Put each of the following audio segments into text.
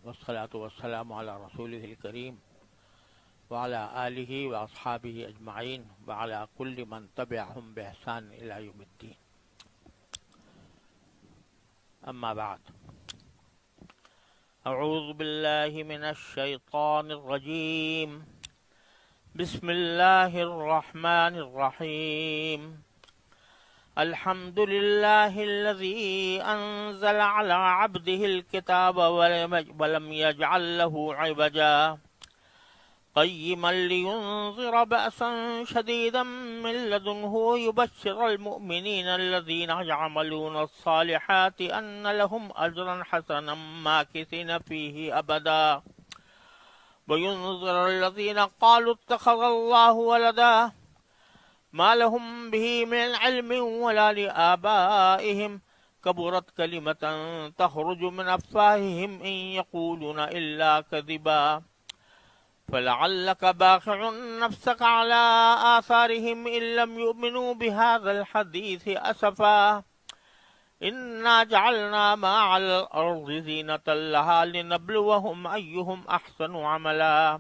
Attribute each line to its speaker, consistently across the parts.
Speaker 1: والصلاة والسلام على رسوله الكريم وعلى آله وأصحابه أجمعين وعلى كل من تبعهم بإحسان إلى يوم الدين. أما بعد، أعوذ بالله من الشيطان الرجيم. بسم الله الرحمن الرحيم. الحمد لله الذي أنزل على عبده الكتاب ولم يجعل له عوجا قيما لينذر بأسا شديدا من لدنه يبشر المؤمنين الذين يعملون الصالحات أن لهم أجرا حسنا ماكثين فيه أبدا وينذر الذين قالوا اتخذ الله ولدا ما لهم به من علم ولا لآبائهم كبرت كلمة تخرج من أفواههم إن يقولون إلا كذبا فلعلك باخع نفسك على آثارهم إن لم يؤمنوا بهذا الحديث أسفا إنا جعلنا ما على الأرض زينة لها لنبلوهم أيهم أحسن عملا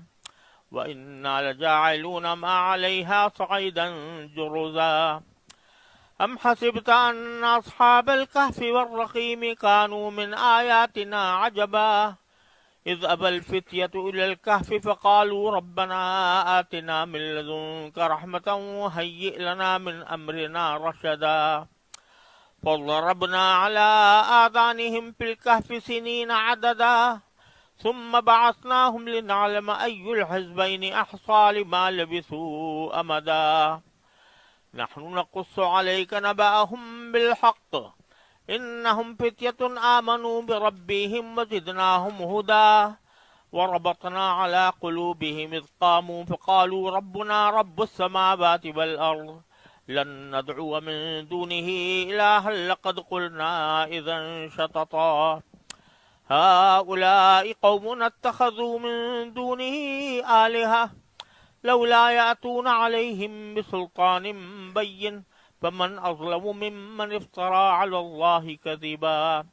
Speaker 1: وإنا لجاعلون ما عليها صعيدا جرزا أم حسبت أن أصحاب الكهف والرقيم كانوا من آياتنا عجبا إذ أبى الفتية إلى الكهف فقالوا ربنا آتنا من لدنك رحمة وهيئ لنا من أمرنا رشدا فضربنا على آذانهم في الكهف سنين عددا ثم بعثناهم لنعلم أي الحزبين أحصى لما لبثوا أمدا نحن نقص عليك نبأهم بالحق إنهم فتية آمنوا بربهم وزدناهم هدى وربطنا على قلوبهم إذ قاموا فقالوا ربنا رب السماوات والأرض لن ندعو من دونه إلها لقد قلنا إذا شططا هؤلاء قوم اتخذوا من دونه آلهة لولا يأتون عليهم بسلطان بين فمن أظلم ممن افترى على الله كذبا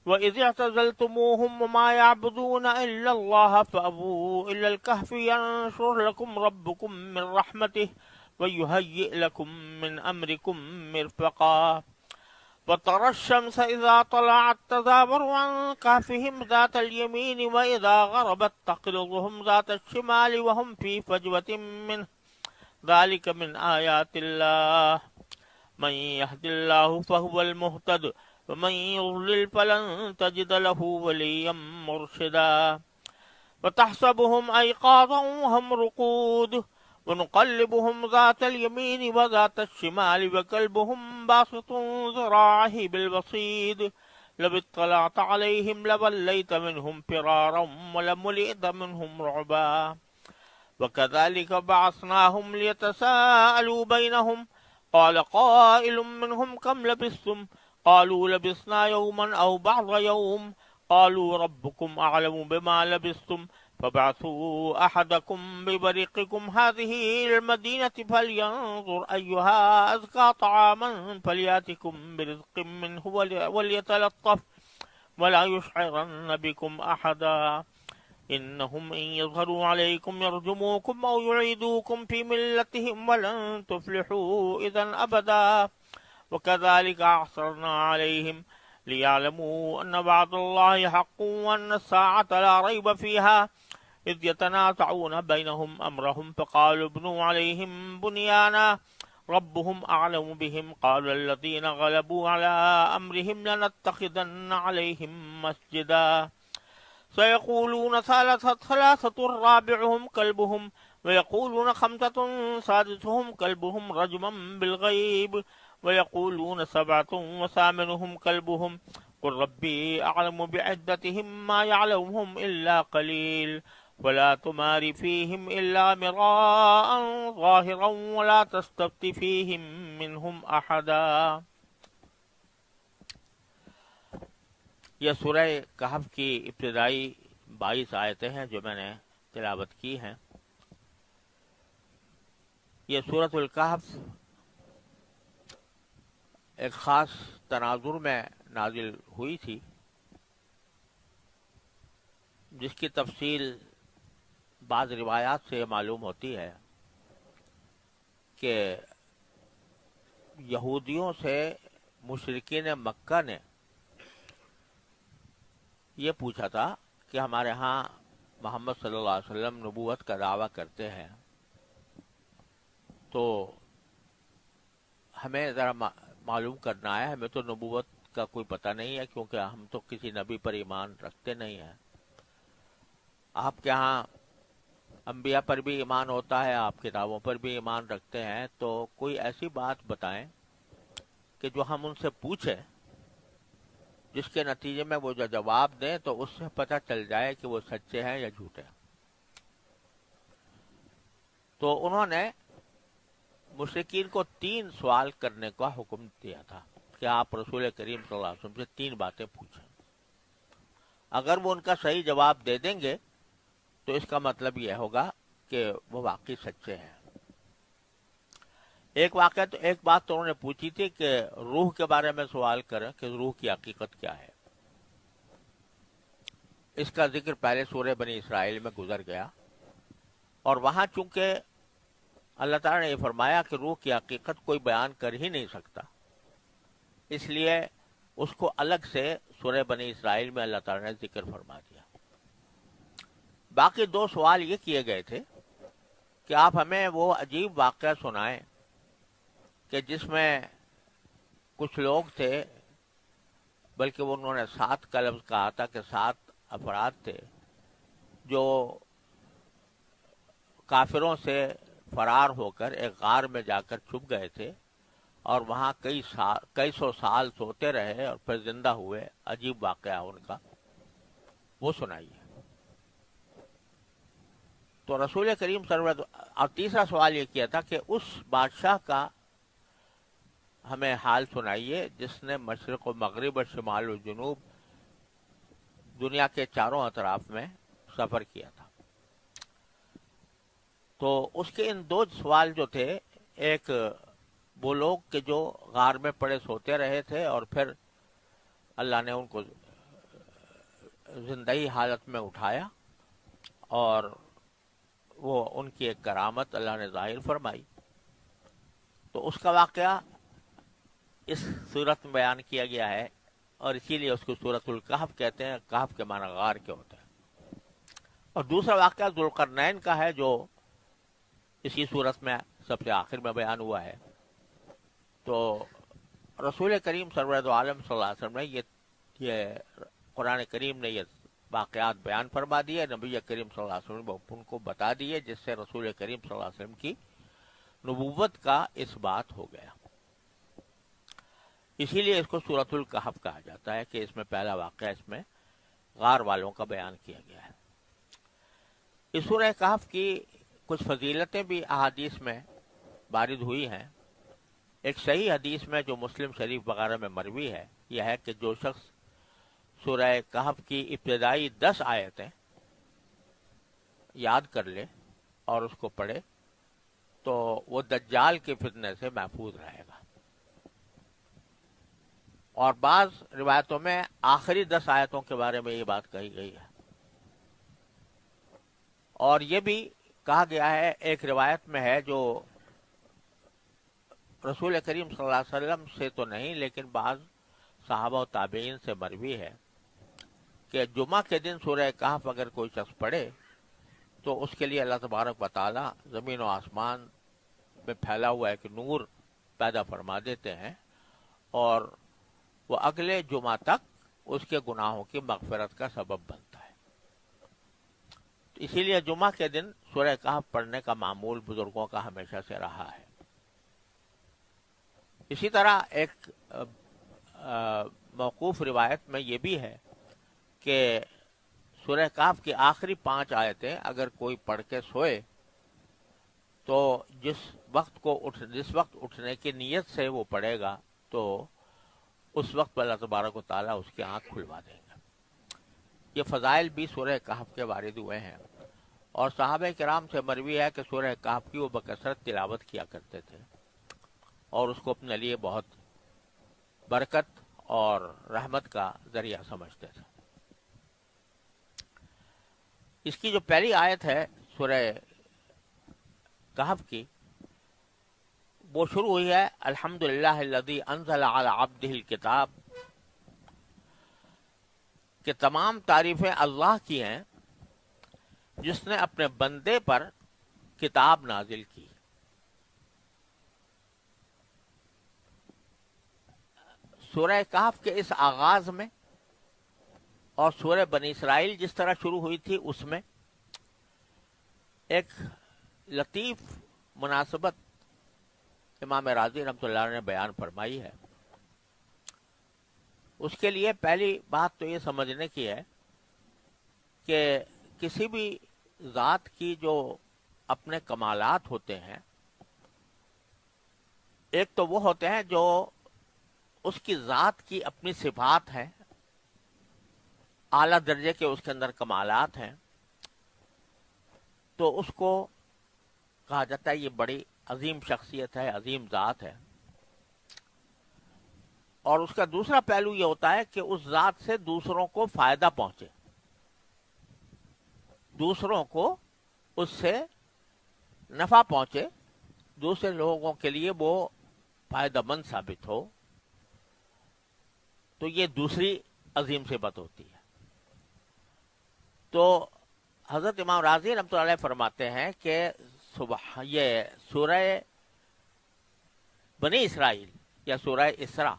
Speaker 1: وإذ اعتزلتموهم وما يعبدون إلا الله فأبوا إلى الكهف ينشر لكم ربكم من رحمته ويهيئ لكم من أمركم مرفقا وترى الشمس إذا طلعت تزاور عن كهفهم ذات اليمين وإذا غربت تقرضهم ذات الشمال وهم في فجوة منه ذلك من آيات الله من يهد الله فهو المهتد ومن يضلل فلن تجد له وليا مرشدا وتحسبهم أيقاظا وهم رقود ونقلبهم ذات اليمين وذات الشمال وكلبهم باسط ذراعه بالوصيد لو اطلعت عليهم لوليت منهم فرارا ولملئت منهم رعبا وكذلك بعثناهم ليتساءلوا بينهم قال قائل منهم كم لبثتم قالوا لبثنا يوما أو بعض يوم قالوا ربكم أعلم بما لبثتم فابعثوا أحدكم ببريقكم هذه المدينة فلينظر أيها أزكى طعاما فلياتكم برزق منه وليتلطف ولا يشعرن بكم أحدا إنهم إن يظهروا عليكم يرجموكم أو يعيدوكم في ملتهم ولن تفلحوا إذا أبدا وكذلك أعثرنا عليهم ليعلموا أن وعد الله حق وأن الساعة لا ريب فيها إذ يتنازعون بينهم أمرهم فقالوا ابنوا عليهم بنيانا ربهم أعلم بهم قال الذين غلبوا على أمرهم لنتخذن عليهم مسجدا سيقولون ثلاثة رابعهم كلبهم ويقولون خمسة سادسهم كلبهم رجما بالغيب ويقولون سبعة وثامنهم كلبهم قل ربي أعلم بعدتهم ما يعلمهم إلا قليل ولا تمار فيهم إلا مراء ظاهرا ولا تستفت فيهم منهم أحدا. یہ سورہ کہف کی ابتدائی 22 آیتیں ہیں جو میں نے تلاوت کی ہیں. یہ سورۃ الکہف ایک خاص تناظر میں نازل ہوئی تھی. جس کی تفصیل بعض روایات سے معلوم ہوتی ہے کہ یہودیوں سے مشرکین مکہ نے یہ پوچھا تھا کہ ہمارے ہاں محمد صلی اللہ علیہ وسلم نبوت کا دعویٰ کرتے ہیں، تو ہمیں ذرا معلوم کرنا ہے، ہمیں تو نبوت کا کوئی پتہ نہیں ہے کیونکہ ہم تو کسی نبی پر ایمان رکھتے نہیں ہیں۔ آپ کے ہاں انبیاء پر بھی ایمان ہوتا ہے، آپ کتابوں پر بھی ایمان رکھتے ہیں، تو کوئی ایسی بات بتائیں کہ جو ہم ان سے پوچھیں، جس کے نتیجے میں وہ جو جواب دیں تو اس سے پتہ چل جائے کہ وہ سچے ہیں یا جھوٹے ہیں۔ تو انہوں نے مشرکین کو 3 سوال کرنے کا حکم دیا تھا کہ آپ رسول کریم صلی اللہ علیہ وسلم سے 3 باتیں پوچھیں۔ اگر وہ ان کا صحیح جواب دے دیں گے تو اس کا مطلب یہ ہوگا کہ وہ واقعی سچے ہیں۔ ایک بات تو انہوں نے پوچھی تھی کہ روح کے بارے میں سوال کریں کہ روح کی حقیقت کیا ہے۔ اس کا ذکر پہلے سورہ بنی اسرائیل میں گزر گیا، اور وہاں چونکہ اللہ تعالیٰ نے یہ فرمایا کہ روح کی حقیقت کوئی بیان کر ہی نہیں سکتا، اس لیے اس کو الگ سے سورہ بنی اسرائیل میں اللہ تعالیٰ نے ذکر فرما دیا۔ باقی 2 سوال یہ کیے گئے تھے کہ آپ ہمیں وہ عجیب واقعہ سنائیں کہ جس میں کچھ لوگ تھے، بلکہ انہوں نے 7 کا لفظ کہا تھا کہ 7 افراد تھے جو کافروں سے فرار ہو کر ایک غار میں جا کر چھپ گئے تھے اور وہاں کئی سو سال سوتے رہے اور پھر زندہ ہوئے۔ عجیب واقعہ ان کا، وہ سنائیے۔ تو رسول کریم صلی اللہ علیہ وسلم، اور تیسرا سوال یہ کیا تھا کہ اس بادشاہ کا ہمیں حال سنائیے جس نے مشرق و مغرب اور شمال و جنوب دنیا کے چاروں اطراف میں سفر کیا تھا۔ تو اس کے ان 2 سوال جو تھے، ایک وہ لوگ کہ جو غار میں پڑے سوتے رہے تھے اور پھر اللہ نے ان کو زندگی حالت میں اٹھایا اور وہ ان کی ایک کرامت اللہ نے ظاہر فرمائی، تو اس کا واقعہ اس صورت میں بیان کیا گیا ہے، اور اسی لیے اس کو سورۃ الکہف کہتے ہیں۔ کہف کے معنی غار کے ہوتے ہیں۔ اور دوسرا واقعہ ذوالقرنین کا ہے جو اسی صورت میں سب سے آخر میں بیان ہوا ہے۔ تو رسول کریم سرورت عالم صلی اللہ علیہ وسلم نے یہ قرآن کریم نے یہ واقعات بیان فرما دیے، نبی کریم صلی اللہ علیہ وسلم نے ان کو بتا دیے، جس سے رسول کریم صلی اللہ علیہ وسلم کی نبوت کا اس بات ہو گیا۔ اسی لیے اس کو سورۃ الکہف کہا جاتا ہے کہ اس میں پہلا واقعہ اس میں غار والوں کا بیان کیا گیا ہے۔ اس سورہ کہف کی کچھ فضیلتیں بھی احادیث میں وارد ہوئی ہیں۔ ایک صحیح حدیث میں جو مسلم شریف وغیرہ میں مروی ہے، یہ ہے کہ جو شخص سورہ کہف کی ابتدائی 10 آیتیں یاد کر لے اور اس کو پڑھے تو وہ دجال کے فتنے سے محفوظ رہے گا۔ اور بعض روایتوں میں آخری 10 آیتوں کے بارے میں یہ بات کہی گئی ہے۔ اور یہ بھی کہا گیا ہے، ایک روایت میں ہے جو رسول کریم صلی اللہ علیہ وسلم سے تو نہیں لیکن بعض صحابہ و تابعین سے مروی ہے، کہ جمعہ کے دن سورہ کہف اگر کوئی شخص پڑھے تو اس کے لیے اللہ تبارک و تعالی زمین و آسمان میں پھیلا ہوا ایک نور پیدا فرما دیتے ہیں، اور وہ اگلے جمعہ تک اس کے گناہوں کی مغفرت کا سبب بنتا ہے۔ تو اسی لیے جمعہ کے دن سورہ کہف پڑھنے کا معمول بزرگوں کا ہمیشہ سے رہا ہے۔ اسی طرح ایک موقوف روایت میں یہ بھی ہے کہ سورہ کہف کی آخری 5 آیتیں اگر کوئی پڑھ کے سوئے تو جس وقت اٹھنے کی نیت سے وہ پڑھے گا تو اس وقت اللہ تبارک و تعالیٰ اس کی آنکھ کھلوا دیں گے۔ یہ فضائل بھی سورہ کہف کے وارد ہوئے ہیں، اور صحابہ کرام سے مروی ہے کہ سورہ کہف کی وہ بکثرت تلاوت کیا کرتے تھے اور اس کو اپنے لیے بہت برکت اور رحمت کا ذریعہ سمجھتے تھے۔ اس کی جو پہلی آیت ہے سورہ کہف کی، وہ شروع ہوئی ہے الحمدللہ الذی انزل علی عبدہ الکتاب، کہ تمام تعریفیں اللہ کی ہیں جس نے اپنے بندے پر کتاب نازل کی۔ سورہ کہف کے اس آغاز میں اور سورہ بنی اسرائیل جس طرح شروع ہوئی تھی اس میں ایک لطیف مناسبت امام راضی رحمۃ اللہ علیہ نے بیان فرمائی ہے۔ اس کے لیے پہلی بات تو یہ سمجھنے کی ہے کہ کسی بھی ذات کی جو اپنے کمالات ہوتے ہیں، ایک تو وہ ہوتے ہیں جو اس کی ذات کی اپنی صفات ہیں، اعلیٰ درجے کے اس کے اندر کمالات ہیں، تو اس کو کہا جاتا ہے یہ بڑی عظیم شخصیت ہے، عظیم ذات ہے۔ اور اس کا دوسرا پہلو یہ ہوتا ہے کہ اس ذات سے دوسروں کو فائدہ پہنچے، دوسروں کو اس سے نفع پہنچے، دوسرے لوگوں کے لیے وہ فائدہ مند ثابت ہو، تو یہ دوسری عظیم صفت ہوتی ہے۔ تو حضرت امام راضی رحمۃ اللہ علیہ فرماتے ہیں کہ یہ سورہ بنی اسرائیل یا سورہ اسراء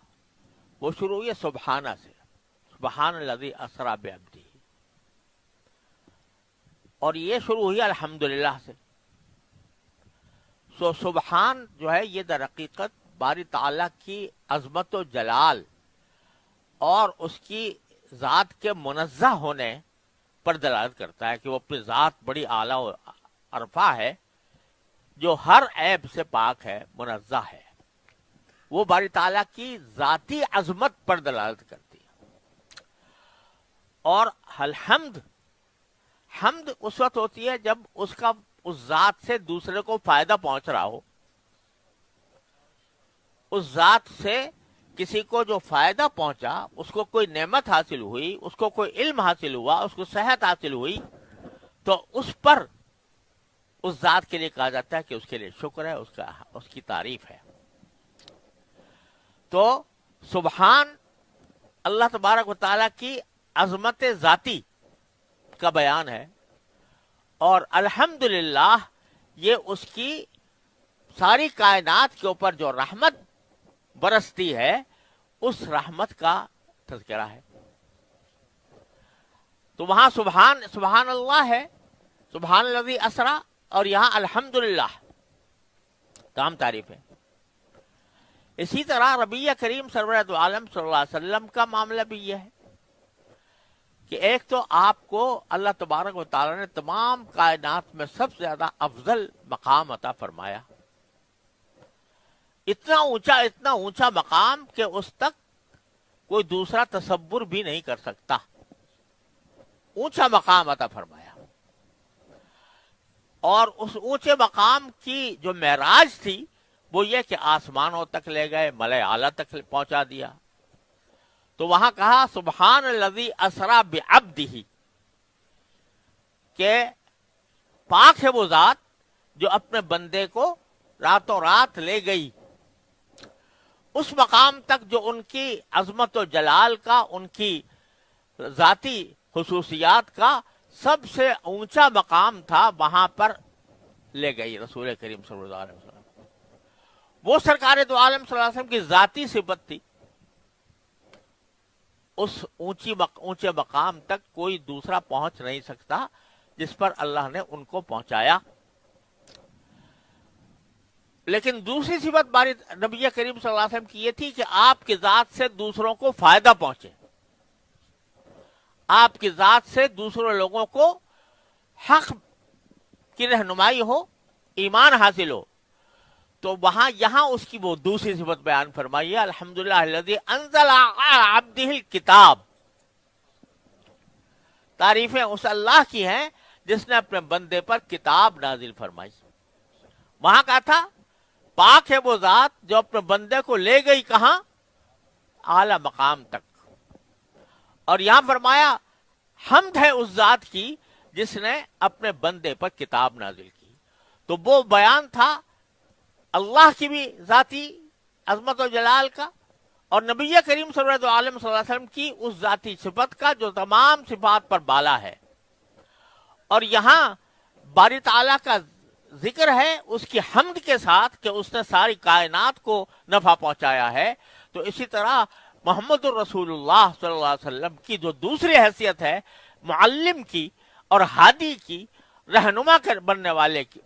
Speaker 1: وہ شروع ہوئی ہے سبحانہ سے، سبحان الذی اسری بعبدہ، اور یہ شروع ہوئی الحمدللہ سے۔ سو سبحان جو ہے یہ در حقیقت باری تعالیٰ کی عظمت و جلال اور اس کی ذات کے منزہ ہونے پر دلالت کرتا ہے کہ وہ اپنی ذات بڑی اعلیٰ و عرفہ ہے، جو ہر عیب سے پاک ہے، منزہ ہے۔ وہ باری تعالیٰ کی ذاتی عظمت پر دلالت کرتی ہے۔ اور الحمد، حمد اس وقت ہوتی ہے جب اس ذات سے دوسرے کو فائدہ پہنچ رہا ہو، اس ذات سے کسی کو جو فائدہ پہنچا، اس کو کوئی نعمت حاصل ہوئی، اس کو کوئی علم حاصل ہوا، اس کو صحت حاصل ہوئی، تو اس پر اس ذات کے لیے کہا جاتا ہے کہ اس کے لیے شکر ہے، اس کی تعریف ہے۔ تو سبحان اللہ تبارک و تعالیٰ کی عظمت ذاتی کا بیان ہے، اور الحمدللہ یہ اس کی ساری کائنات کے اوپر جو رحمت برستی ہے اس رحمت کا تذکرہ ہے۔ تو وہاں سبحان اللہ ہے، سبحان الذی اسری، اور یہاں الحمدللہ تمام تعریف ہے۔ اسی طرح نبی کریم سرور دو عالم صلی اللہ علیہ وسلم کا معاملہ بھی یہ ہے کہ ایک تو آپ کو اللہ تبارک و تعالیٰ نے تمام کائنات میں سب سے زیادہ افضل مقام عطا فرمایا، اتنا اونچا مقام کہ اس تک کوئی دوسرا تصور بھی نہیں کر سکتا، اونچا مقام عطا فرمایا۔ اور اس اونچے مقام کی جو معراج تھی وہ یہ کہ آسمانوں تک لے گئے، ملائے اعلیٰ تک پہنچا دیا۔ تو وہاں کہا سبحان الذی اسری بعبدہ، کہ پاک ہے وہ ذات جو اپنے بندے کو راتوں رات لے گئی اس مقام تک جو ان کی عظمت و جلال کا، ان کی ذاتی خصوصیات کا سب سے اونچا مقام تھا، وہاں پر لے گئی رسول کریم صلی اللہ علیہ وسلم۔ وہ سرکار دو عالم صلی اللہ علیہ وسلم کی ذاتی صفت تھی، اس اونچے مقام تک کوئی دوسرا پہنچ نہیں سکتا جس پر اللہ نے ان کو پہنچایا۔ لیکن دوسری صفت باری نبی کریم صلی اللہ علیہ وسلم کی یہ تھی کہ آپ کی ذات سے دوسروں کو فائدہ پہنچے، آپ کی ذات سے دوسرے لوگوں کو حق کی رہنمائی ہو، ایمان حاصل ہو۔ تو یہاں اس کی وہ دوسری صفت بیان فرمائی ہے الحمدللہ الذی انزل علی عبدہ الکتاب۔ تعریفیں اس اللہ کی ہیں جس نے اپنے بندے پر کتاب نازل فرمائی۔ وہاں کہا تھا پاک ہے وہ ذات جو اپنے بندے کو لے گئی کہاں؟ اعلی مقام تک۔ اور یہاں فرمایا حمد ہے اس ذات کی جس نے اپنے بندے پر کتاب نازل کی. تو وہ بیان تھا اللہ کی بھی ذاتی عظمت و جلال کا اور نبی کریم صلی اللہ علیہ وسلم کی اس ذاتی صفت کا جو تمام صفات پر بالا ہے. اور یہاں باری تعالیٰ کا ذکر ہے اس کی حمد کے ساتھ کہ اس نے ساری کائنات کو نفع پہنچایا ہے. تو اسی طرح محمد الرسول اللہ صلی اللہ علیہ وسلم کی جو دوسری حیثیت ہے معلم کی اور ہادی کی، رہنما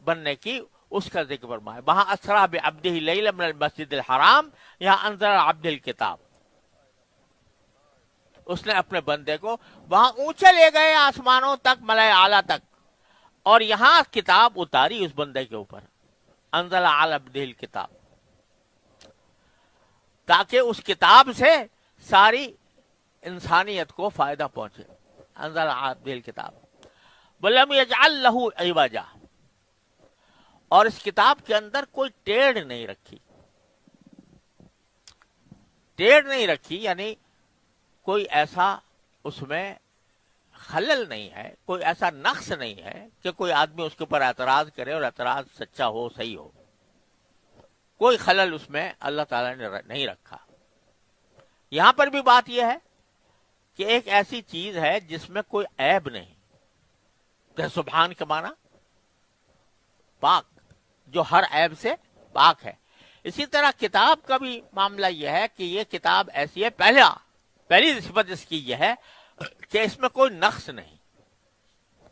Speaker 1: بننے کی، اس کا ذکر فرمایا. وہاں اسرا بعبدہ لیلا من المسجد الحرام، یہاں انزل عبد الکتاب. اس نے اپنے بندے کو وہاں اونچے لے گئے آسمانوں تک، ملائے اعلیٰ تک، اور یہاں کتاب اتاری اس بندے کے اوپر. انزل علی عبدہ الکتاب، تاکہ اس کتاب سے ساری انسانیت کو فائدہ پہنچے. انزل علی عبدہ الکتاب ولم یجعل لہ عوجا، اور اس کتاب کے اندر کوئی ٹیڑھ نہیں رکھی. ٹیڑھ نہیں رکھی یعنی کوئی ایسا اس میں خلل نہیں ہے، کوئی ایسا نقص نہیں ہے کہ کوئی آدمی اس کے اوپر اعتراض کرے اور اعتراض سچا ہو، صحیح ہو. کوئی خلل اس میں اللہ تعالیٰ نے نہیں رکھا. یہاں پر بھی بات یہ ہے کہ ایک ایسی چیز ہے جس میں کوئی عیب نہیں، کہ سبحان کے معنی پاک، جو ہر عیب سے پاک ہے. اسی طرح کتاب کا بھی معاملہ یہ ہے کہ یہ کتاب ایسی ہے، پہلی صفت اس کی یہ ہے کہ اس میں کوئی نقص نہیں،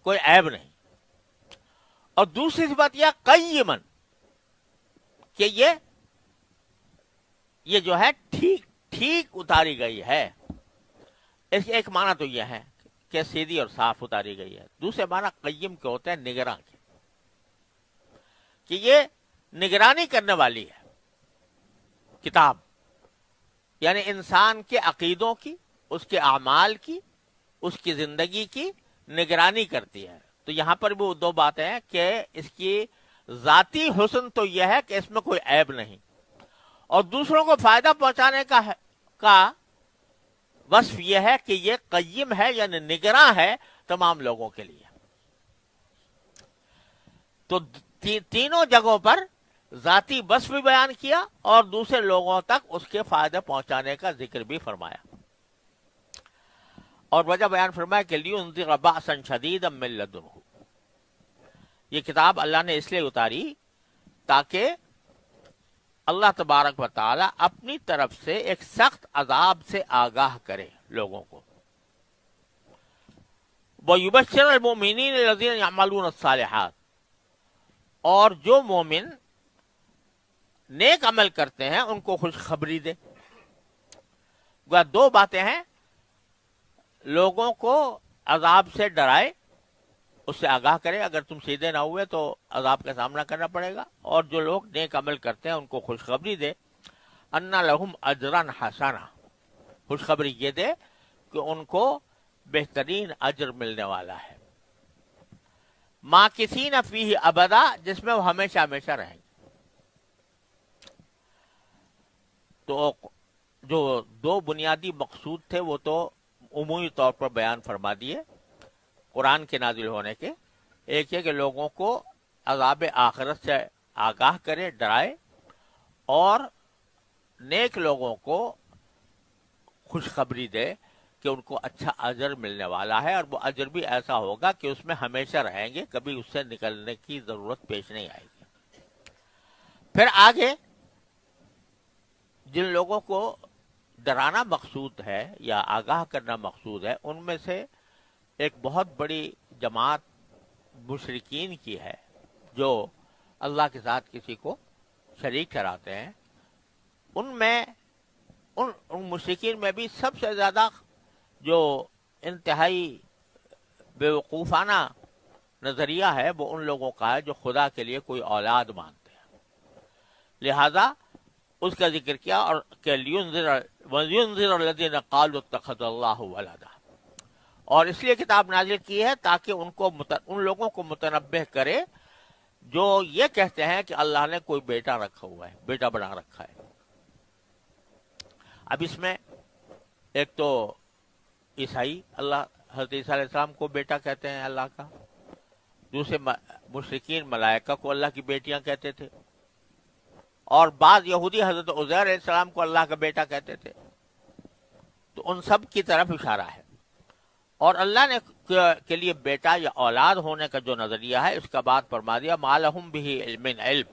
Speaker 1: کوئی عیب نہیں. اور دوسری صفت یہ قیمن، کہ یہ جو ہے ٹھیک اتاری گئی ہے. اس ایک معنی تو یہ ہے کہ سیدھی اور صاف اتاری گئی ہے. دوسرے معنی قیم کے ہوتے ہیں نگراں کے، کہ یہ نگرانی کرنے والی ہے کتاب، یعنی انسان کے عقیدوں کی، اس کے اعمال کی، اس کی زندگی کی نگرانی کرتی ہے. تو یہاں پر بھی دو باتیں ہیں کہ اس کی ذاتی حسن تو یہ ہے کہ اس میں کوئی عیب نہیں، اور دوسروں کو فائدہ پہنچانے کا وصف یہ ہے کہ یہ قیم ہے، یعنی نگراں ہے تمام لوگوں کے لیے. تو تینوں جگہوں پر ذاتی وصف بھی بیان کیا اور دوسرے لوگوں تک اس کے فائدہ پہنچانے کا ذکر بھی فرمایا. اور وجہ بیان فرمایا کہ لِيُنذِرَ بَأْسًا شَدِيدًا مِّن لَّدُنْهُ، یہ کتاب اللہ نے اس لیے اتاری تاکہ اللہ تبارک و تعالی اپنی طرف سے ایک سخت عذاب سے آگاہ کرے لوگوں کو. وَيُبَشِّرَ الْمُؤْمِنِينَ الَّذِينَ يَعْمَلُونَ الصَّالِحَاتِ، اور جو مومن نیک عمل کرتے ہیں ان کو خوشخبری دے. دو باتیں ہیں، لوگوں کو عذاب سے ڈرائے، اس سے آگاہ کرے، اگر تم سیدھے نہ ہوئے تو عذاب کا سامنا کرنا پڑے گا. اور جو لوگ نیک عمل کرتے ہیں ان کو خوشخبری دے، ان لہم اجرا حسنا، خوشخبری یہ دے کہ ان کو بہترین اجر ملنے والا ہے. ماکثین فیہ ابدا، جس میں وہ ہمیشہ ہمیشہ رہیں گے. تو جو دو بنیادی مقصود تھے وہ تو عمومی طور پر بیان فرما دیے قرآن کے نازل ہونے کے. ایک یہ کہ لوگوں کو عذاب آخرت سے آگاہ کرے، ڈرائے، اور نیک لوگوں کو خوشخبری دے کہ ان کو اچھا اجر ملنے والا ہے، اور وہ اجر بھی ایسا ہوگا کہ اس میں ہمیشہ رہیں گے، کبھی اس سے نکلنے کی ضرورت پیش نہیں آئے گی. پھر آگے جن لوگوں کو ڈرانا مقصود ہے یا آگاہ کرنا مقصود ہے، ان میں سے ایک بہت بڑی جماعت مشرکین کی ہے جو اللہ کے ساتھ کسی کو شریک ٹھہراتے ہیں. ان مشرکین میں بھی سب سے زیادہ جو انتہائی بیوقوفانہ نظریہ ہے وہ ان لوگوں کا ہے جو خدا کے لیے کوئی اولاد مانتے ہیں. لہذا اس کا ذکر کیا، اور کہ وَيُنذِرَ الَّذِينَ قَالُوا اتَّخَذَ اللَّهُ وَلَدًا، اور اس لیے کتاب نازل کی ہے تاکہ ان لوگوں کو متنبہ کرے جو یہ کہتے ہیں کہ اللہ نے کوئی بیٹا رکھا ہوا ہے، بیٹا بنا رکھا ہے. اب اس میں ایک تو عیسائی اللہ حضرت عیسیٰ علیہ السلام کو بیٹا کہتے ہیں اللہ کا، دوسرے مشرکین ملائکہ کو اللہ کی بیٹیاں کہتے تھے، اور بعض یہودی حضرت عزیر علیہ السلام کو اللہ کا بیٹا کہتے تھے. تو ان سب کی طرف اشارہ ہے. اور اللہ نے کے لیے بیٹا یا اولاد ہونے کا جو نظریہ ہے اس کا بات فرما دیا ما لہم بہ علم،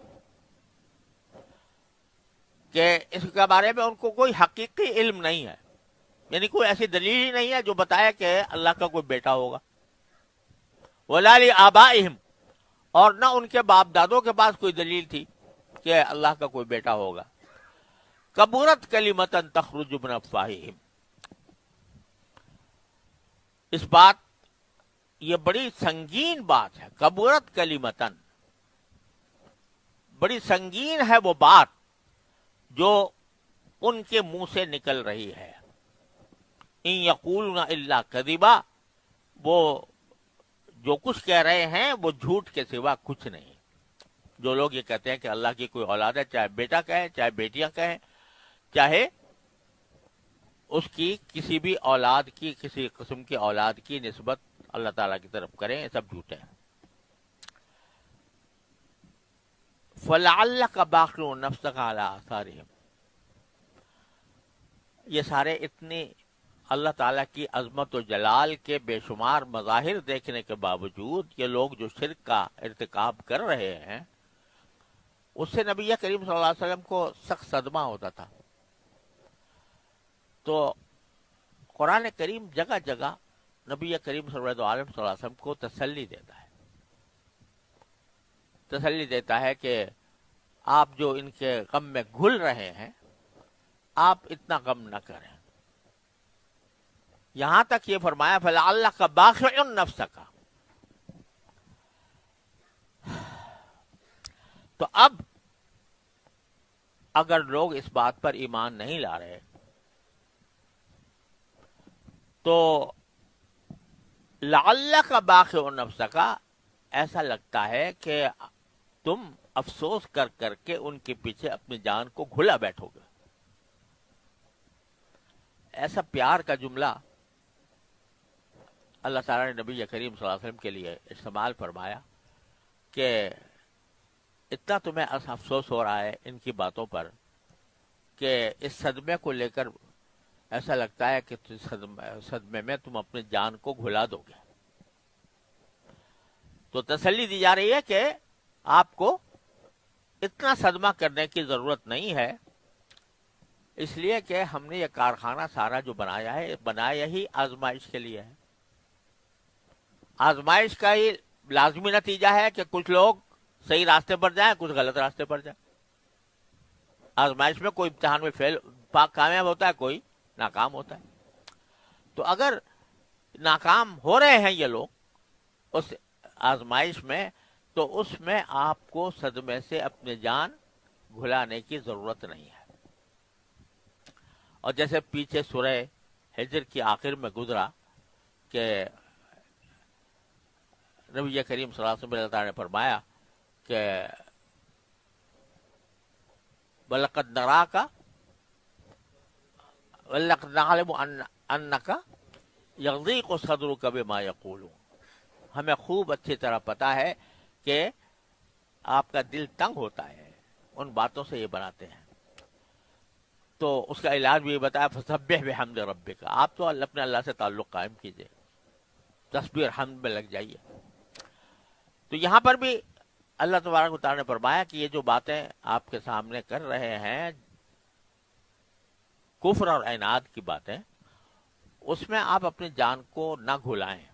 Speaker 1: کہ اس کے بارے میں ان کو کوئی حقیقی علم نہیں ہے، یعنی کوئی ایسی دلیل ہی نہیں ہے جو بتائے کہ اللہ کا کوئی بیٹا ہوگا. وَلَا لِآبَائِهِمْ، اور نہ ان کے باپ دادوں کے پاس کوئی دلیل تھی کہ اللہ کا کوئی بیٹا ہوگا. کبورت کلمۃ تخرج من افواہہم، اس بات یہ بڑی سنگین بات ہے. کبورت کلمتن، بڑی سنگین ہے وہ بات جو ان کے منہ سے نکل رہی ہے. ان یقولون الا کذبا، وہ جو کچھ کہہ رہے ہیں وہ جھوٹ کے سوا کچھ نہیں. جو لوگ یہ کہتے ہیں کہ اللہ کی کوئی اولاد ہے، چاہے بیٹا کہیں چاہے بیٹیاں کہیں، چاہے اس کی کسی بھی اولاد کی، کسی قسم کی اولاد کی نسبت اللہ تعالیٰ کی طرف کریں، یہ سب جھوٹے ہیں. فَلَعَلَّكَ بَاخِعٌ نَفْسَكَ عَلَىٰ آثَارِهِمْ، یہ سارے اتنے اللہ تعالیٰ کی عظمت و جلال کے بے شمار مظاہر دیکھنے کے باوجود یہ لوگ جو شرک کا ارتکاب کر رہے ہیں، اس سے نبی کریم صلی اللہ علیہ وسلم کو سخت صدمہ ہوتا تھا. تو قرآن کریم جگہ جگہ نبی کریم صلی اللہ علیہ وسلم کو تسلی دیتا ہے کہ آپ جو ان کے غم میں گھل رہے ہیں، آپ اتنا غم نہ کریں. یہاں تک یہ فرمایا فَلَعَلَّكَ بَاخِعٌ نَفْسَكَ. تو اب اگر لوگ اس بات پر ایمان نہیں لا رہے تو لَعَلَّكَ بَاخِعٌ نَفْسَكَ، ایسا لگتا ہے کہ تم افسوس کر کر کے ان کے پیچھے اپنی جان کو گھلا بیٹھو گے. ایسا پیار کا جملہ اللہ تعالیٰ نے نبی کریم صلی اللہ علیہ وسلم کے لیے استعمال فرمایا کہ اتنا تمہیں افسوس ہو رہا ہے ان کی باتوں پر کہ اس صدمے کو لے کر ایسا لگتا ہے کہ صدمے میں تم اپنی جان کو گھلا دو گے. تو تسلی دی جا رہی ہے کہ آپ کو اتنا صدمہ کرنے کی ضرورت نہیں ہے، اس لیے کہ ہم نے یہ کارخانہ سارا جو بنایا ہی آزمائش کے لیے ہے. آزمائش کا ہی لازمی نتیجہ ہے کہ کچھ لوگ صحیح راستے پر جائیں، کچھ غلط راستے پر جائیں. آزمائش میں کوئی امتحان میں کامیاب ہوتا ہے، کوئی ناکام ہوتا ہے. تو اگر ناکام ہو رہے ہیں یہ لوگ اس آزمائش میں، تو اس میں آپ کو صدمے سے اپنی جان گھلانے کی ضرورت نہیں ہے. اور جیسے پیچھے سورہ ہجر کی آخر میں گزرا کہ نبی کریم صلی اللہ علیہ وسلم اللہ تعالیٰ نے فرمایا کہ وَلَقَدْ نَرَاكَ وَلَقَدْ نَعْلَمُ أَنَّكَ يَضِيقُ صَدْرُكَ بِمَا يَقُولُونَ، ہمیں خوب اچھی طرح پتا ہے کہ آپ کا دل تنگ ہوتا ہے ان باتوں سے یہ بناتے ہیں. تو اس کا علاج بھی بتایا فَسَبِّحْ بِحَمْدِ رَبِّكَ، آپ تو اپنے اللہ سے تعلق قائم کیجئے، تسبیح حمد میں لگ جائیے. تو یہاں پر بھی اللہ تبارک و تعالیٰ نے فرمایا کہ یہ جو باتیں آپ کے سامنے کر رہے ہیں، کفر اور عناد کی باتیں، اس میں آپ اپنی جان کو نہ گھلائیں.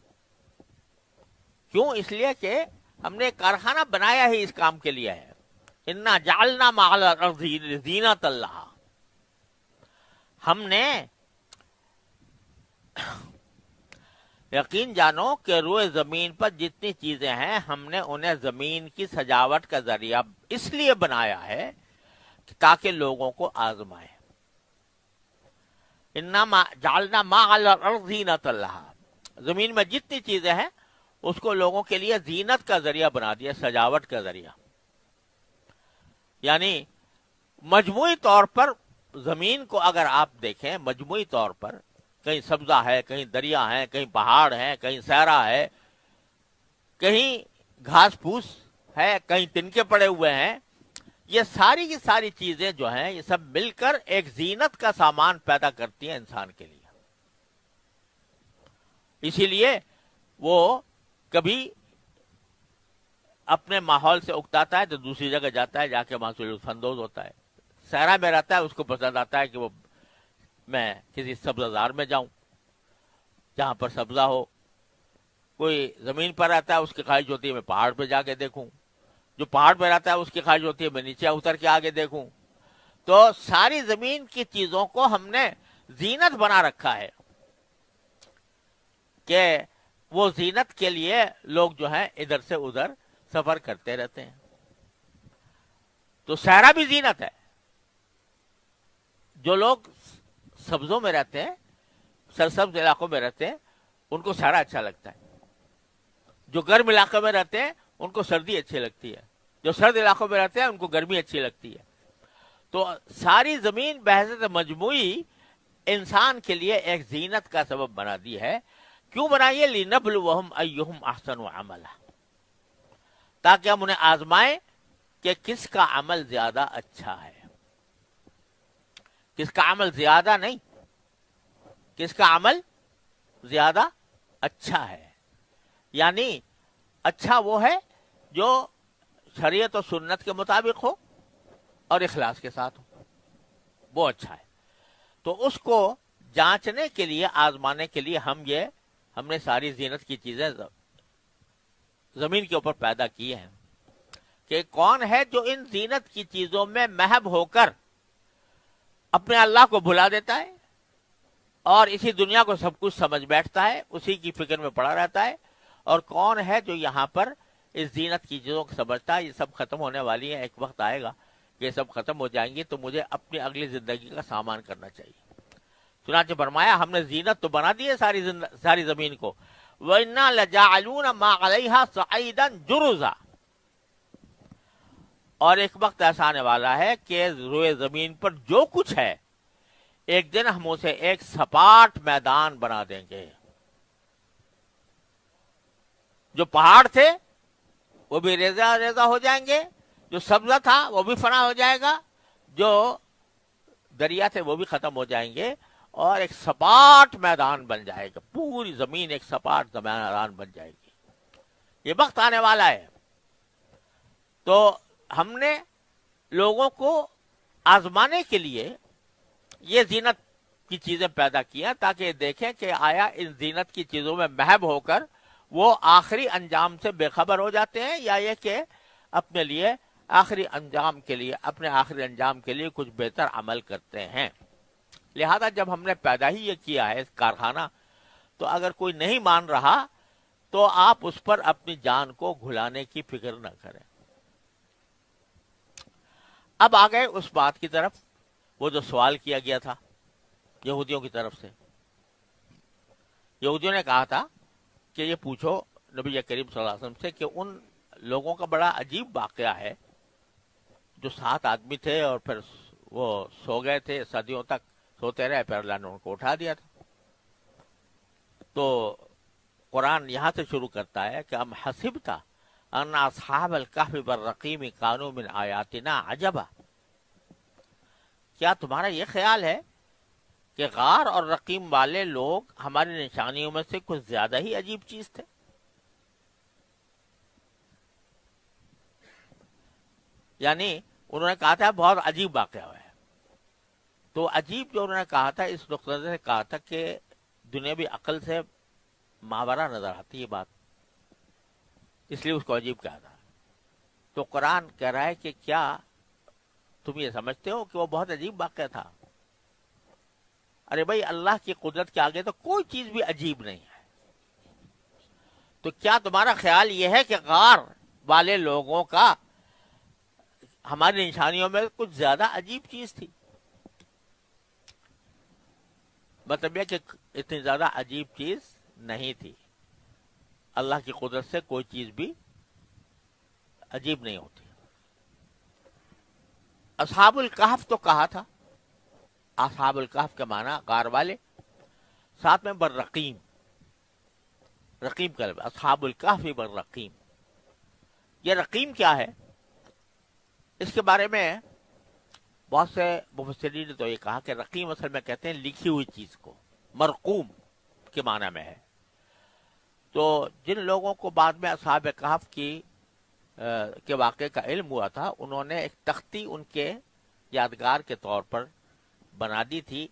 Speaker 1: کیوں؟ اس لیے کہ ہم نے کارخانہ بنایا ہی اس کام کے لیے ہے. اِنَّا جَعَلْنَا مَعَ الْأَرْضِ زِینَةً لَهَا، ہم نے یقین جانو کہ روئے زمین پر جتنی چیزیں ہیں ہم نے انہیں زمین کی سجاوٹ کا ذریعہ اس لیے بنایا ہے تاکہ لوگوں کو آزمائے. انما جعلنا ما علی الارض زینۃ لها، زمین میں جتنی چیزیں ہیں اس کو لوگوں کے لیے زینت کا ذریعہ بنا دیا، سجاوٹ کا ذریعہ. یعنی مجموعی طور پر زمین کو اگر آپ دیکھیں، مجموعی طور پر کہیں سبزہ ہے، کہیں دریا ہے، کہیں پہاڑ ہے، کہیں صحرا ہے، کہیں گھاس پھوس ہے، کہیں تنکے پڑے ہوئے ہیں. یہ ساری کی ساری چیزیں جو ہیں یہ سب مل کر ایک زینت کا سامان پیدا کرتی ہیں انسان کے لیے. اسی لیے وہ کبھی اپنے ماحول سے اکتاتا ہے تو دوسری جگہ جاتا ہے، جا کے وہاں سے لطف اندوز ہوتا ہے. صحرا میں رہتا ہے، اس کو پسند آتا ہے کہ وہ میں کسی سبزہ زار میں جاؤں جہاں پر سبزہ ہو. کوئی زمین پر رہتا ہے، اس کی خواہش ہوتی ہے میں پہاڑ پہ جا کے دیکھوں. جو پہاڑ پہ رہتا ہے اس کی خواہش ہوتی ہے میں نیچے اتر کے آگے دیکھوں. تو ساری زمین کی چیزوں کو ہم نے زینت بنا رکھا ہے کہ وہ زینت کے لیے لوگ جو ہیں ادھر سے ادھر سفر کرتے رہتے ہیں. تو صحرا بھی زینت ہے. جو لوگ سبزوں میں رہتے ہیں، سرسبز علاقوں میں رہتے ہیں، ان کو صحرا اچھا لگتا ہے. جو گرم علاقوں میں رہتے ہیں ان کو سردی اچھی لگتی ہے. جو سرد علاقوں میں رہتے ہیں ان کو گرمی اچھی لگتی ہے. تو ساری زمین بحثیت مجموعی انسان کے لیے ایک زینت کا سبب بنا دی ہے. کیوں بنائیے؟ لِنَبْلُوَهُمْ أَيُّهُمْ أَحْسَنُ عَمَلًا، تاکہ ہم انہیں آزمائیں کہ کس کا عمل زیادہ اچھا ہے. کس کا عمل زیادہ نہیں، کس کا عمل زیادہ اچھا ہے. یعنی اچھا وہ ہے جو شریعت و سنت کے مطابق ہو اور اخلاص کے ساتھ ہو، وہ اچھا ہے. تو اس کو جانچنے کے لیے، آزمانے کے لیے ہم نے ساری زینت کی چیزیں زمین کے اوپر پیدا کی ہیں کہ کون ہے جو ان زینت کی چیزوں میں محو ہو کر اپنے اللہ کو بھلا دیتا ہے اور اسی دنیا کو سب کچھ سمجھ بیٹھتا ہے، اسی کی فکر میں پڑا رہتا ہے. اور کون ہے جو یہاں پر اس زینت کی چیزوں کو سمجھتا ہے یہ سب ختم ہونے والی ہیں، ایک وقت آئے گا کہ یہ سب ختم ہو جائیں گی، تو مجھے اپنی اگلی زندگی کا سامان کرنا چاہیے. چنانچہ فرمایا ہم نے زینت تو بنا دی ہے ساری زمین کو. وَإِنَّا لَجَاعِلُونَ مَا عَلَيْهَا صَعِيدًا جُرُزًا، اور ایک وقت ایسا آنے والا ہے کہ روئے زمین پر جو کچھ ہے ایک دن ہم اسے ایک سپاٹ میدان بنا دیں گے. جو پہاڑ تھے وہ بھی ریزہ ریزہ ہو جائیں گے، جو سبزہ تھا وہ بھی فنا ہو جائے گا، جو دریا تھے وہ بھی ختم ہو جائیں گے، اور ایک سپاٹ میدان بن جائے گا. پوری زمین ایک سپاٹ میدان بن جائے گی. یہ وقت آنے والا ہے. تو ہم نے لوگوں کو آزمانے کے لیے یہ زینت کی چیزیں پیدا کی ہیں تاکہ دیکھیں کہ آیا ان زینت کی چیزوں میں محو ہو کر وہ آخری انجام سے بے خبر ہو جاتے ہیں، یا یہ کہ اپنے لیے آخری انجام کے لیے، اپنے آخری انجام کے لیے کچھ بہتر عمل کرتے ہیں. لہذا جب ہم نے پیدا ہی یہ کیا ہے کارخانہ، تو اگر کوئی نہیں مان رہا تو آپ اس پر اپنی جان کو گھلانے کی فکر نہ کریں. اب آ گئے اس بات کی طرف، وہ جو سوال کیا گیا تھا یہودیوں کی طرف سے. یہودیوں نے کہا تھا کہ یہ پوچھو نبی کریم صلی اللہ علیہ وسلم سے کہ ان لوگوں کا بڑا عجیب واقعہ ہے جو 7 آدمی تھے اور پھر وہ سو گئے تھے، صدیوں تک سوتے رہے، پھر اللہ نے ان کو اٹھا دیا تھا. تو قرآن یہاں سے شروع کرتا ہے کہ ام حسبت ان اصحاب الکہف والرقیم کانوا من آیاتنا عجبا، کیا تمہارا یہ خیال ہے کہ غار اور رقیم والے لوگ ہماری نشانیوں میں سے کچھ زیادہ ہی عجیب چیز تھے؟ یعنی انہوں نے کہا تھا بہت عجیب واقعہ ہوا ہے. تو عجیب جو انہوں نے کہا تھا اس نقطہ سے کہا تھا کہ دنیاوی عقل سے ماورا نظر آتی ہے بات، اس لیے اس کو عجیب کہا تھا. تو قرآن کہہ رہا ہے کہ کیا تم یہ سمجھتے ہو کہ وہ بہت عجیب واقعہ تھا؟ ارے بھائی، اللہ کی قدرت کے آگے تو کوئی چیز بھی عجیب نہیں ہے. تو کیا تمہارا خیال یہ ہے کہ غار والے لوگوں کا ہماری نشانیوں میں کچھ زیادہ عجیب چیز تھی؟ مطلب یہ کہ اتنی زیادہ عجیب چیز نہیں تھی. اللہ کی قدرت سے کوئی چیز بھی عجیب نہیں ہوتی. اصحاب الکہف تو کہا تھا، اصحاب الکہف کے معنی غار والے. ساتھ میں بررقیم، رقیم کا لفظ، اصحاب الکہف بررقیم. یہ رقیم کیا ہے؟ اس کے بارے میں بہت سے مفسرین نے تو یہ کہا کہ رقیم اصل میں کہتے ہیں لکھی ہوئی چیز کو، مرقوم کے معنی میں ہے. تو جن لوگوں کو بعد میں اصحاب کہف کے واقعے کا علم ہوا تھا، انہوں نے ایک تختی ان کے یادگار کے طور پر بنا دی تھی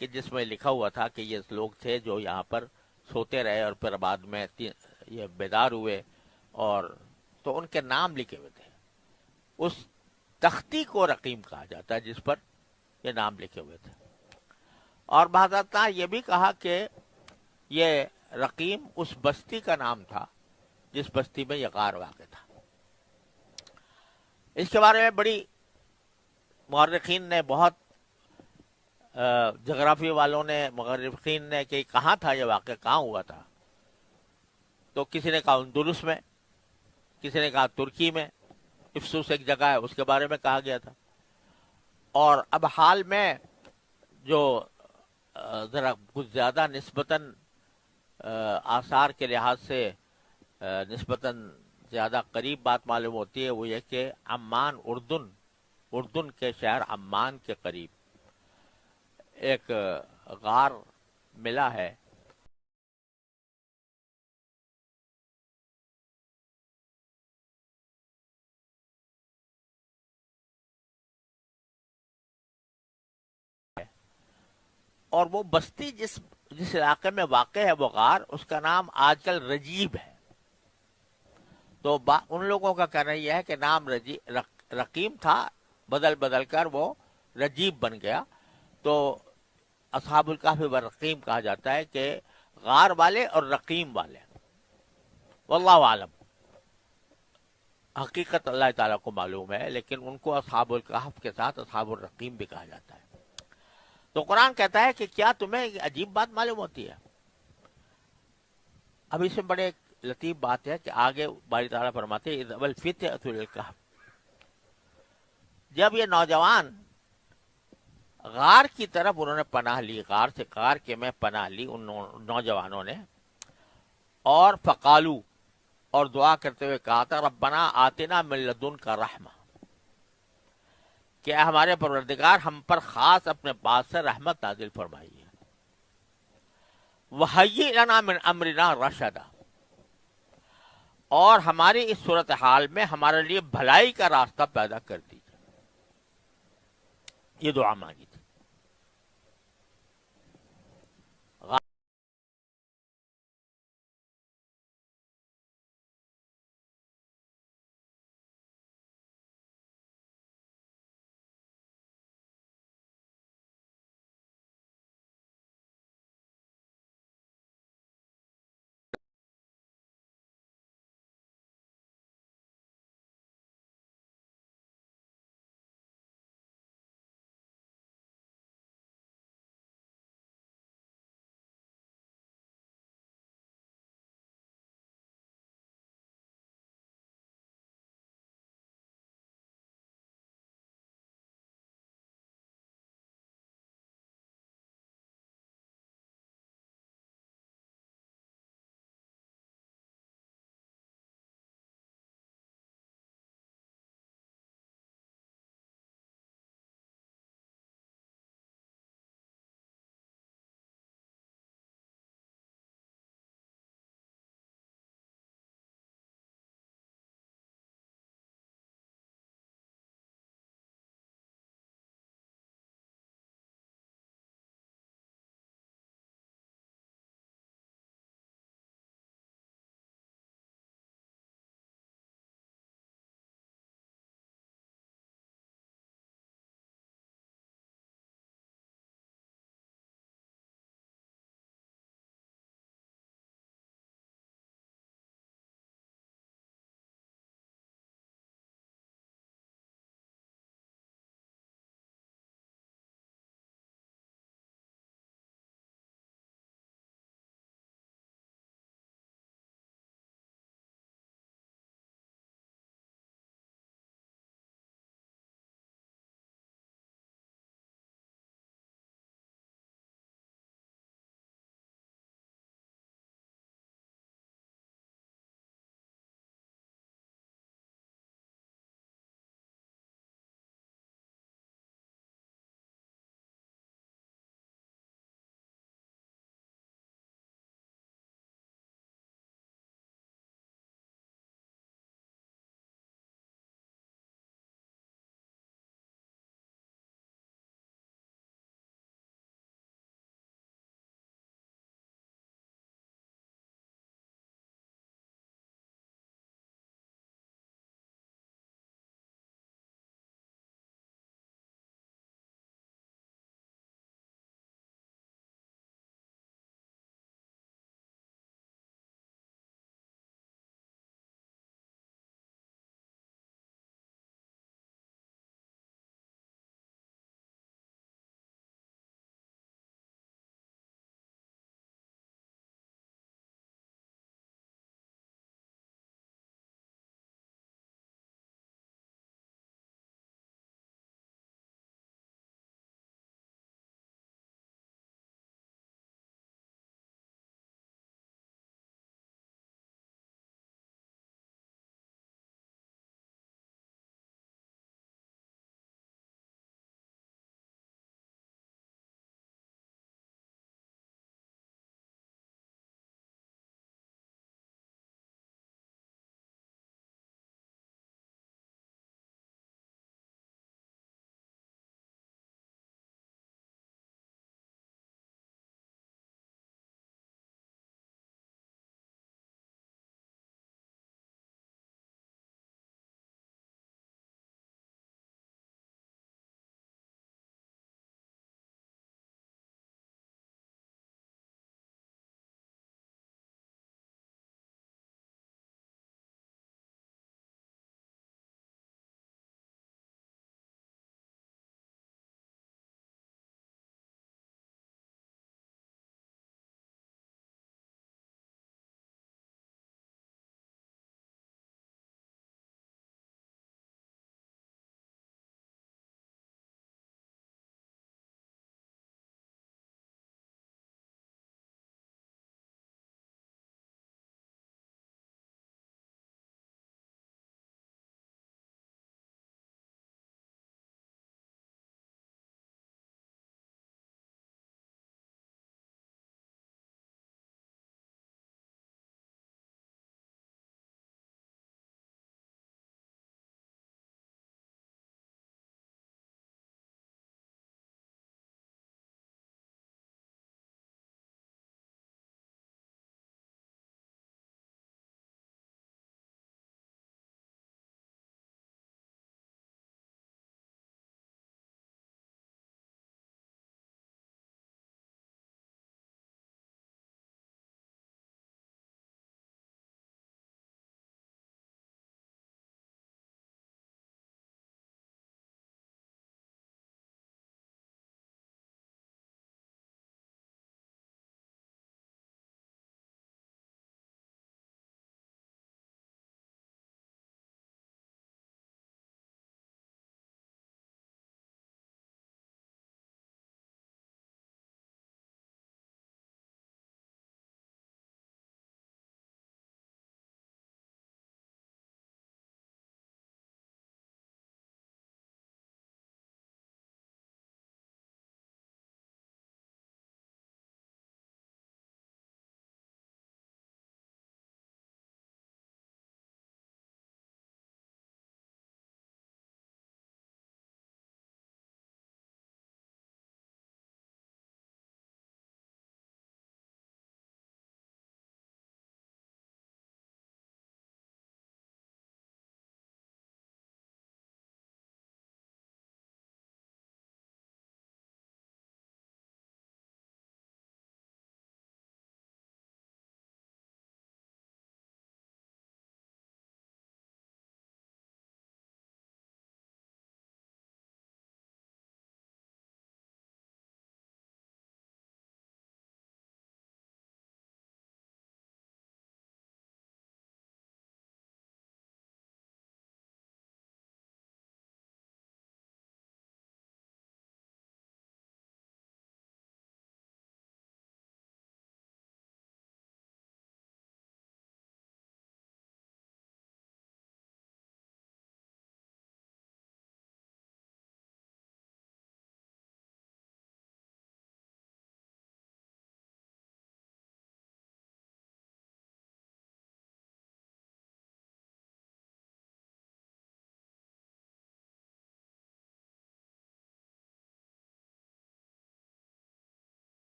Speaker 1: کہ جس میں لکھا ہوا تھا کہ یہ لوگ تھے جو یہاں پر سوتے رہے اور پھر بعد میں یہ بیدار ہوئے، اور تو ان کے نام لکھے ہوئے تھے. اس تختی کو رقیم کہا جاتا ہے جس پر یہ نام لکھے ہوئے تھے. اور بعض یہ بھی کہا کہ یہ رقیم اس بستی کا نام تھا جس بستی میں یہ غار واقع تھا. اس کے بارے میں بڑی مورخین نے، بہت جغرافی والوں نے، مورخین نے کہ کہاں تھا یہ واقعہ، کہاں ہوا تھا. تو کسی نے کہا اندلس میں، کسی نے کہا ترکی میں، افسوس ایک جگہ ہے اس کے بارے میں کہا گیا تھا. اور اب حال میں جو ذرا کچھ زیادہ نسبتاً آثار کے لحاظ سے نسبتاً زیادہ قریب بات معلوم ہوتی ہے، وہ یہ کہ عمان، اردن کے شہر عمان کے قریب ایک غار ملا ہے. اور وہ بستی جس علاقے میں واقع ہے وہ غار، اس کا نام آج کل رجیب ہے. تو ان لوگوں کا کہنا یہ ہے کہ نام رقیم تھا، بدل کر وہ رجیب بن گیا. تو اصحاب الکہف والرقیم کہا جاتا ہے کہ غار والے اور رقیم والے. واللہ عالم، حقیقت اللہ تعالیٰ کو معلوم ہے، لیکن ان کو اصحاب الکہف کے ساتھ اصحاب الرقیم بھی کہا جاتا ہے. تو قرآن کہتا ہے کہ کیا تمہیں عجیب بات معلوم ہوتی ہے؟ اب اس میں بڑے لطیف بات ہے کہ آگے باری تعالیٰ فرماتے ہیں اذ الفتیۃ للکہف، جب یہ نوجوان غار کی طرف انہوں نے پناہ لی، غار کے میں پناہ لی ان نوجوانوں نے، اور فقالو، اور دعا کرتے ہوئے کہا تھا ربنا آتنا من لدنک رحمہ، کہ ہمارے پروردگار ہم پر خاص اپنے پاس سے رحمت نازل فرمائیے. وَهَيِّئْ لَنَا مِنْ أَمْرِنَا رَشَدًا، اور ہماری اس صورتحال میں ہمارے لیے بھلائی کا راستہ پیدا کر دیجیے. یہ دعا مانگی تھی.